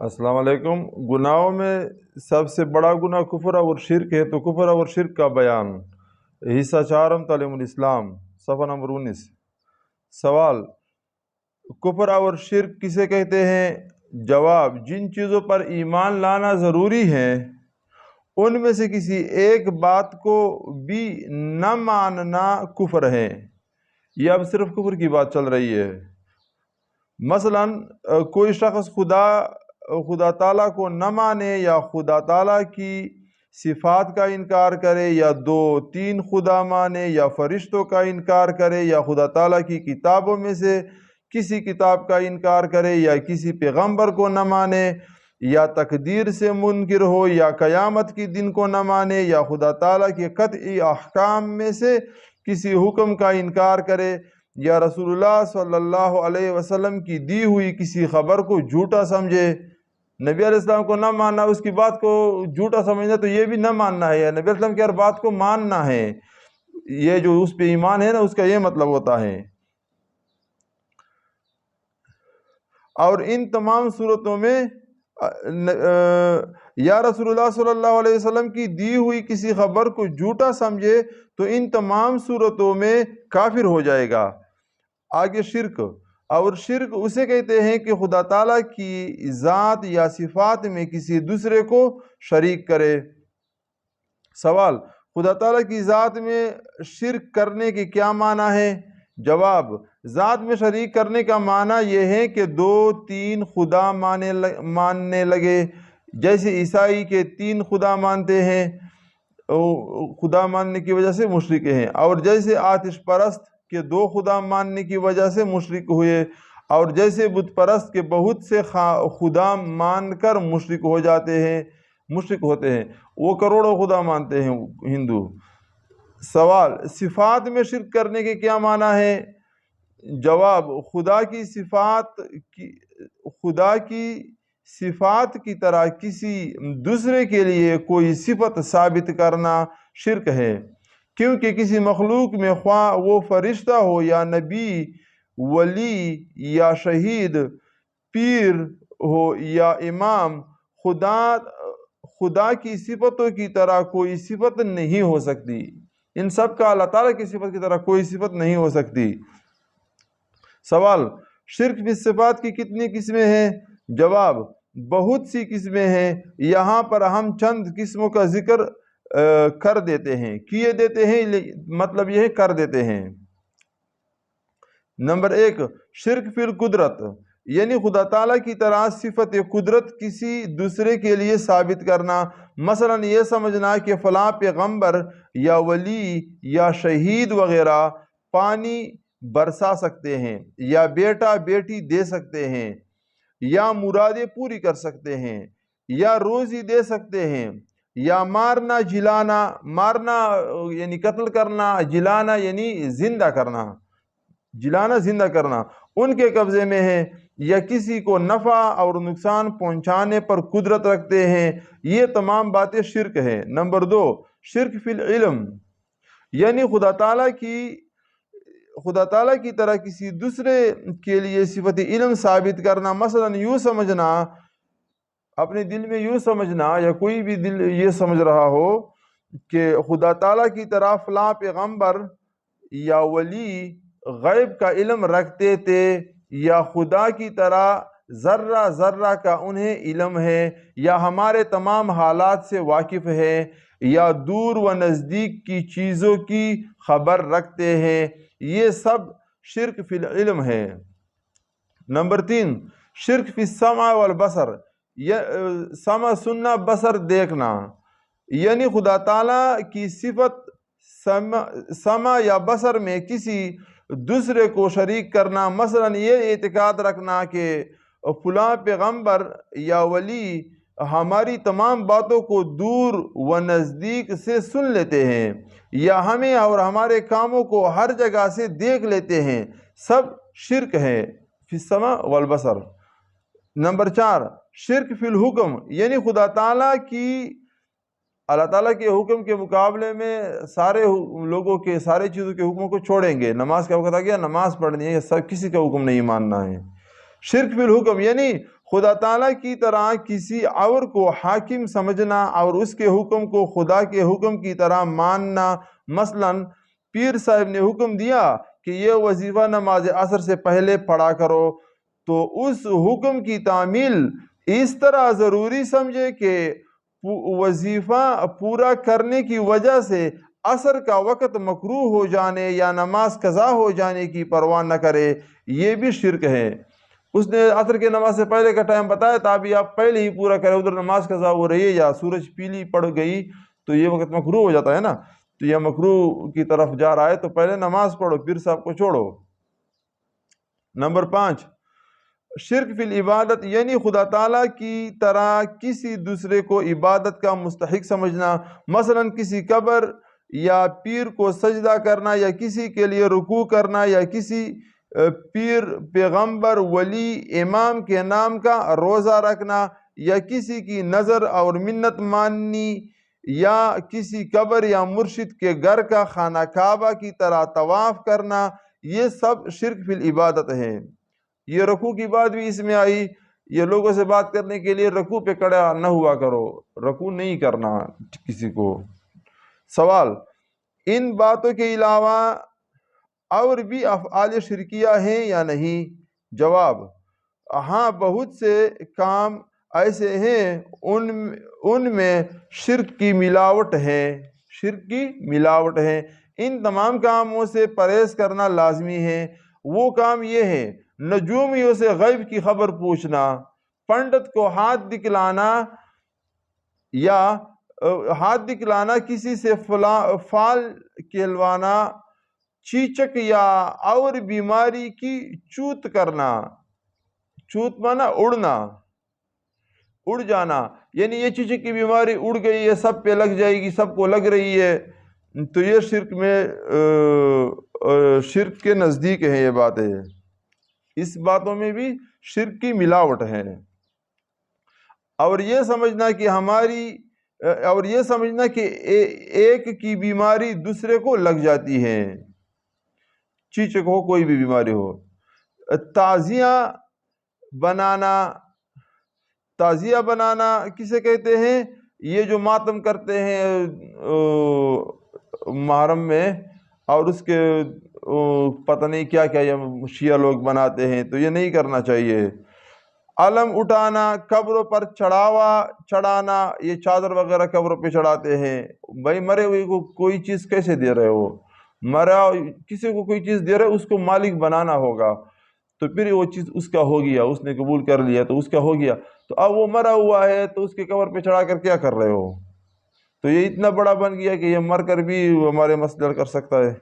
السلام علیکم۔ گناہوں میں سب سے بڑا گناہ کفر اور شرک ہے، تو کفر اور شرک کا بیان۔ حصہ چہارم تعلیم الاسلام، صفحہ نمبر 19۔ سوال: کفر اور شرک کسے کہتے ہیں؟ جواب: جن چیزوں پر ایمان لانا ضروری ہے ان میں سے کسی ایک بات کو بھی نہ ماننا کفر ہے۔ یہ اب صرف کفر کی بات چل رہی ہے۔ مثلا کوئی شخص خدا تعالیٰ کو نہ مانے، یا خدا تعالیٰ کی صفات کا انکار کرے، یا 2-3 خدا مانے، یا فرشتوں کا انکار کرے، یا خدا تعالیٰ کی کتابوں میں سے کسی کتاب کا انکار کرے، یا کسی پیغمبر کو نہ مانے، یا تقدیر سے منکر ہو، یا قیامت کی دن کو نہ مانے، یا خدا تعالیٰ کے قطعی احکام میں سے کسی حکم کا انکار کرے، یا رسول اللہ صلی اللہ علیہ وسلم کی دی ہوئی کسی خبر کو جھوٹا سمجھے۔ نبی علیہ السلام کو نہ ماننا، اس کی بات کو جھوٹا سمجھنا، تو یہ بھی نہ ماننا ہے، یا نبی علیہ السلام کی ہر بات کو ماننا ہے۔ یہ جو اس پہ ایمان ہے نا، اس کا یہ مطلب ہوتا ہے۔ اور ان تمام صورتوں میں یا رسول اللہ صلی اللہ علیہ وسلم کی دی ہوئی کسی خبر کو جھوٹا سمجھے تو ان تمام صورتوں میں کافر ہو جائے گا۔ آگے شرک، اور شرک اسے کہتے ہیں کہ خدا تعالیٰ کی ذات یا صفات میں کسی دوسرے کو شریک کرے۔ سوال: خدا تعالیٰ کی ذات میں شرک کرنے کے کیا معنی ہے؟ جواب: ذات میں شریک کرنے کا معنی یہ ہے کہ 2-3 خدا ماننے لگے، جیسے عیسائی کے 3 خدا مانتے ہیں، خدا ماننے کی وجہ سے مشرک ہیں، اور جیسے آتش پرست کے 2 خدا ماننے کی وجہ سے مشرک ہوئے، اور جیسے بت پرست کے بہت سے خدا مان کر مشرک ہوتے ہیں، وہ کروڑوں خدا مانتے ہیں ہندو۔ سوال: صفات میں شرک کرنے کے کیا معنی ہے؟ جواب: خدا کی صفات کی طرح کسی دوسرے کے لیے کوئی صفت ثابت کرنا شرک ہے، کیونکہ کسی مخلوق میں خواہ وہ فرشتہ ہو، یا نبی، ولی، یا شہید، پیر ہو یا امام، خدا کی صفتوں کی طرح کوئی صفت نہیں ہو سکتی۔ ان سب کا اللہ تعالیٰ کی صفت کی طرح کوئی صفت نہیں ہو سکتی۔ سوال: شرک فی الصفات کی کتنی قسمیں ہیں؟ جواب: بہت سی قسمیں ہیں، یہاں پر ہم چند قسموں کا ذکر کر دیتے ہیں، مطلب یہ کر دیتے ہیں۔ نمبر 1، شرک فی القدرت، یعنی خدا تعالیٰ کی طرح صفت قدرت کسی دوسرے کے لیے ثابت کرنا۔ مثلا یہ سمجھنا کہ فلاں پیغمبر یا ولی یا شہید وغیرہ پانی برسا سکتے ہیں، یا بیٹا بیٹی دے سکتے ہیں، یا مرادیں پوری کر سکتے ہیں، یا روزی دے سکتے ہیں، یا مارنا یعنی قتل کرنا، جلانا یعنی زندہ کرنا ان کے قبضے میں ہے، یا کسی کو نفع اور نقصان پہنچانے پر قدرت رکھتے ہیں۔ یہ تمام باتیں شرک ہے۔ نمبر 2، شرک فی العلم، یعنی خدا تعالیٰ کی طرح کسی دوسرے کے لیے صفت علم ثابت کرنا۔ مثلا یوں سمجھنا، اپنے دل میں یوں سمجھنا، یا کوئی بھی دل یہ سمجھ رہا ہو کہ خدا تعالیٰ کی طرح فلاں پیغمبر یا ولی غیب کا علم رکھتے تھے، یا خدا کی طرح ذرہ ذرہ کا انہیں علم ہے، یا ہمارے تمام حالات سے واقف ہے، یا دور و نزدیک کی چیزوں کی خبر رکھتے ہیں۔ یہ سب شرک فی العلم ہے۔ نمبر 3، شرک فی السمع والبصر، سمع سننا، بصر دیکھنا، یعنی خدا تعالیٰ کی صفت سمع یا بصر میں کسی دوسرے کو شریک کرنا۔ مثلا یہ اعتقاد رکھنا کہ فلاں پیغمبر یا ولی ہماری تمام باتوں کو دور و نزدیک سے سن لیتے ہیں، یا ہمیں اور ہمارے کاموں کو ہر جگہ سے دیکھ لیتے ہیں، سب شرک ہے فی السمع والبصر۔ نمبر 4، شرک فی الحکم، یعنی اللہ تعالیٰ کے حکم کے مقابلے میں سارے لوگوں کے سارے چیزوں کے حکموں کو چھوڑیں گے۔ نماز کا وقت آ گیا، نماز پڑھنی ہے، سب کسی کا حکم نہیں ماننا ہے۔ شرک فی الحکم، یعنی خدا تعالیٰ کی طرح کسی اور کو حاکم سمجھنا اور اس کے حکم کو خدا کے حکم کی طرح ماننا، مثلاً پیر صاحب نے حکم دیا کہ یہ وظیفہ نماز عصر سے پہلے پڑھا کرو، تو اس حکم کی تعمیل اس طرح ضروری سمجھے کہ وظیفہ پورا کرنے کی وجہ سے عصر کا وقت مکروہ ہو جانے یا نماز قضا ہو جانے کی پرواہ نہ کرے، یہ بھی شرک ہے۔ اس نے عصر کے نماز سے پہلے کا ٹائم بتایا تھا، ابھی آپ پہلے ہی پورا کریں، ادھر نماز قضا ہو رہی ہے یا سورج پیلی پڑ گئی تو یہ وقت مکروہ ہو جاتا ہے نا، تو یہ مکروہ کی طرف جا رہا ہے تو پہلے نماز پڑھو، پیر صاحب کو چھوڑو۔ نمبر 5، شرک فی العبادت، یعنی خدا تعالیٰ کی طرح کسی دوسرے کو عبادت کا مستحق سمجھنا، مثلاً کسی قبر یا پیر کو سجدہ کرنا، یا کسی کے لیے رکوع کرنا، یا کسی پیر، پیغمبر، ولی، امام کے نام کا روزہ رکھنا، یا کسی کی نظر اور منت ماننی، یا کسی قبر یا مرشد کے گھر کا خانہ کعبہ کی طرح طواف کرنا، یہ سب شرک فی العبادت ہے۔ یہ رکوع کی بات بھی اس میں آئی، یہ لوگوں سے بات کرنے کے لیے رکوع پہ کھڑا نہ ہوا کرو، رکوع نہیں کرنا کسی کو۔ سوال، ان باتوں کے علاوہ اور بھی افعال شرکیہ ہیں یا نہیں؟ جواب، ہاں، بہت سے کام ایسے ہیں ان میں شرک کی ملاوٹ ہے، ان تمام کاموں سے پرہیز کرنا لازمی ہے۔ وہ کام یہ ہے: نجومیوں سے غیب کی خبر پوچھنا، پنڈت کو ہاتھ دکھلانا، کسی سے فال کہلوانا، چیچک یا اور بیماری کی چوت کرنا، چوت مانا اڑ جانا، یعنی یہ چیچک کی بیماری اڑ گئی ہے، سب پہ لگ جائے گی، سب کو لگ رہی ہے، تو یہ شرک کے نزدیک ہے یہ باتیں، اس باتوں میں بھی شرک کی ملاوٹ ہے۔ اور یہ سمجھنا کہ ایک کی بیماری دوسرے کو لگ جاتی ہے، چیچک ہو، کوئی بھی بیماری ہو۔ تعزیہ بنانا کسے کہتے ہیں؟ یہ جو ماتم کرتے ہیں محرم میں، اور اس کے پتہ نہیں کیا کیا یہ شیعہ لوگ بناتے ہیں، تو یہ نہیں کرنا چاہیے۔ علم اٹھانا، قبروں پر چڑھانا، یہ چادر وغیرہ قبروں پہ چڑھاتے ہیں۔ بھائی مرے ہوئے کو کوئی چیز کیسے دے رہے ہو؟ کسی کو کوئی چیز دے رہے، اس کو مالک بنانا ہوگا، تو پھر وہ چیز اس کا ہو گیا، اس نے قبول کر لیا تو اس کا ہو گیا۔ تو اب وہ مرا ہوا ہے تو اس کے قبر پہ چڑھا کر کیا کر رہے ہو؟ تو یہ اتنا بڑا بن گیا کہ یہ مر کر بھی ہمارے مسئلے حل کر سکتا ہے۔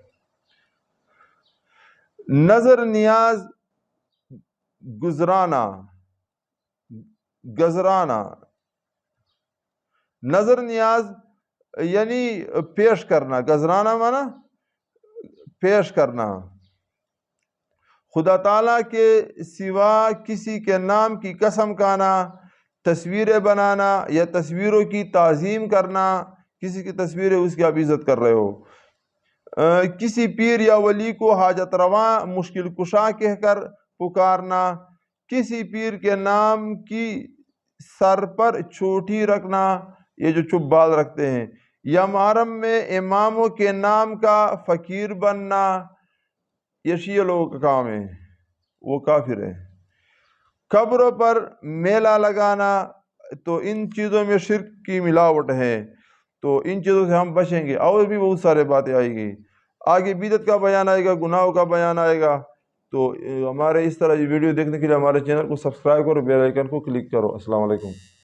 نظر نیاز گزرانا، نظر نیاز یعنی پیش کرنا، گزرانا مانا پیش کرنا، خدا تعالیٰ کے سوا کسی کے نام کی قسم کھانا، تصویریں بنانا یا تصویروں کی تعظیم کرنا، کسی کی تصویر ہے اس کی آپ عزت کر رہے ہو، کسی پیر یا ولی کو حاجت رواں، مشکل کشا کہہ کر پکارنا، کسی پیر کے نام کی سر پر چوٹی رکھنا، یہ جو چپ بال رکھتے ہیں، یا محرم میں اماموں کے نام کا فقیر بننا، یہ شیعہ لوگوں کا کام ہے، وہ کافر ہے۔ قبروں پر میلہ لگانا، تو ان چیزوں میں شرک کی ملاوٹ ہے، تو ان چیزوں سے ہم بچیں گے۔ اور بھی بہت سارے باتیں آئے گی، آگے بدعت کا بیان آئے گا، گناہوں کا بیان آئے گا۔ تو ہمارے اس طرح یہ ویڈیو دیکھنے کے لیے ہمارے چینل کو سبسکرائب کرو، بیل آئیکن کو کلک کرو۔ السلام علیکم۔